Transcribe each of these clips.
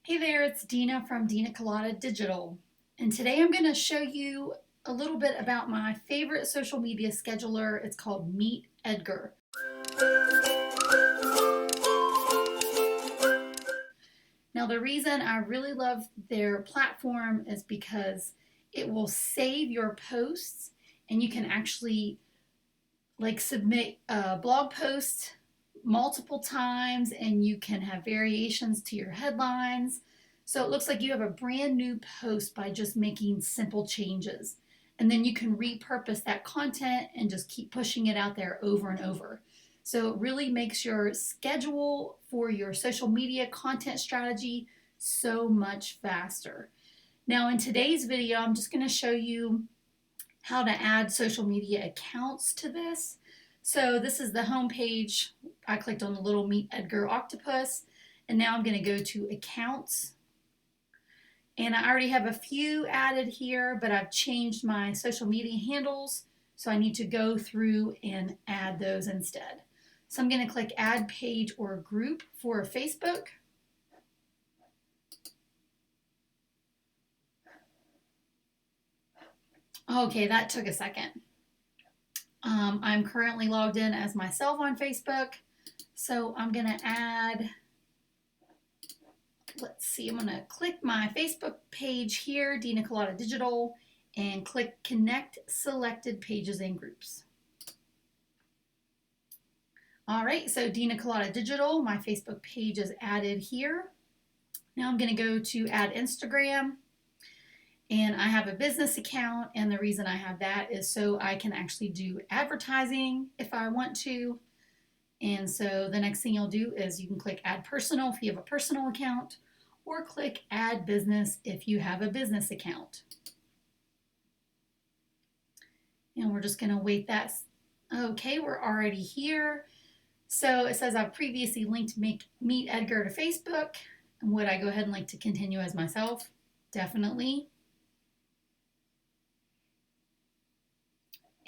Hey there, it's Dina from Dina Colada Digital. And today I'm going to show you a little bit about my favorite social media scheduler. It's called Meet Edgar. Now, the reason I really love their platform is because it will save your posts and you can actually submit a blog post multiple times and you can have variations to your headlines. So it looks like you have a brand new post by just making simple changes. And then you can repurpose that content and just keep pushing it out there over and over. So it really makes your schedule for your social media content strategy so much faster. Now in today's video, I'm just going to show you how to add social media accounts to this. So this is the home page. I clicked on the little Meet Edgar octopus, and now I'm going to go to accounts. And I already have a few added here, but I've changed my social media handles, so I need to go through and add those instead. So I'm going to click add page or group for Facebook. Okay, that took a second. I'm currently logged in as myself on Facebook, so I'm going to add, let's see, I'm going to click my Facebook page here, Dina Colada Digital, and click Connect Selected Pages and Groups. All right, so Dina Colada Digital, my Facebook page is added here. Now I'm going to go to add Instagram. And I have a business account, and the reason I have that is so I can actually do advertising if I want to. And so the next thing you'll do is you can click add personal if you have a personal account, or click add business if you have a business account. And we're just going to wait that. Okay, we're already here. So it says I've previously linked Meet Edgar to Facebook. And would I go ahead and like to continue as myself? Definitely.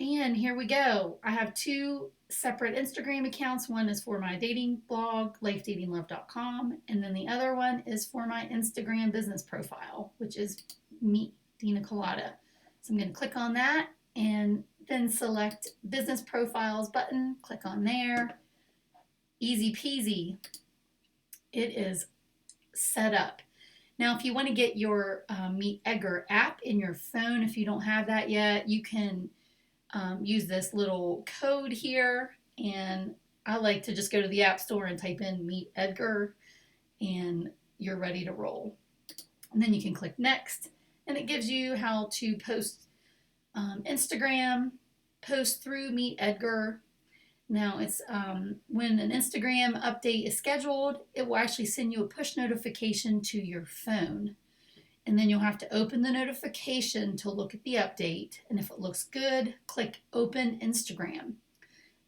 And here we go. I have two separate Instagram accounts. One is for my dating blog, lifedatinglove.com, and then the other one is for my Instagram business profile, which is me, Dina Colada. So I'm going to click on that and then select Business Profiles button. Click on there. Easy peasy. It is set up. Now, if you want to get your Meet Edgar app in your phone, if you don't have that yet, you can use this little code here, and I like to just go to the App Store and type in Meet Edgar, and you're ready to roll. And then you can click Next, and it gives you how to post Instagram, post through Meet Edgar. Now, it's when an Instagram update is scheduled, it will actually send you a push notification to your phone. And then you'll have to open the notification to look at the update. And if it looks good, click Open Instagram.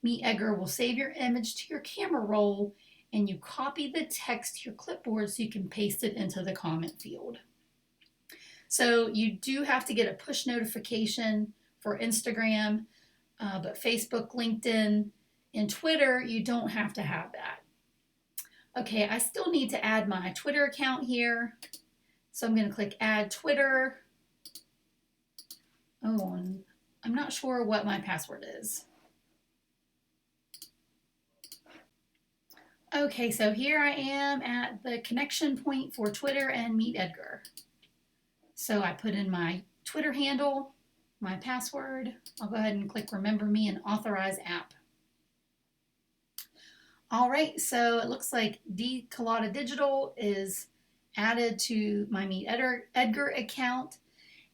Meet Edgar will save your image to your camera roll, and you copy the text to your clipboard so you can paste it into the comment field. So you do have to get a push notification for Instagram, but Facebook, LinkedIn, and Twitter, you don't have to have that. Okay, I still need to add my Twitter account here. So I'm going to click Add Twitter. Oh, and I'm not sure what my password is. Okay, so here I am at the connection point for Twitter and Meet Edgar. So I put in my Twitter handle, my password. I'll go ahead and click Remember Me and Authorize App. All right, so it looks like Dina Colada Digital is added to my Meet Edgar account,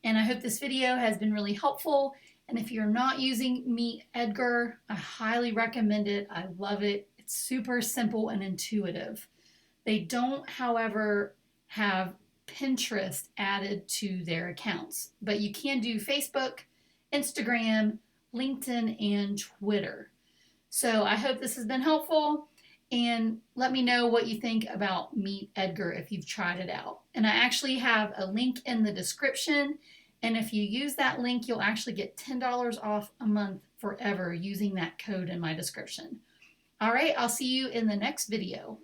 and I hope this video has been really helpful. And if you're not using Meet Edgar, I highly recommend it. I love it. It's super simple and intuitive. They don't, however, have Pinterest added to their accounts, but you can do Facebook, Instagram, LinkedIn, and Twitter. So I hope this has been helpful. And let me know what you think about Meet Edgar if you've tried it out. And I actually have a link in the description. And if you use that link, you'll actually get $10 off a month forever using that code in my description. All right, I'll see you in the next video.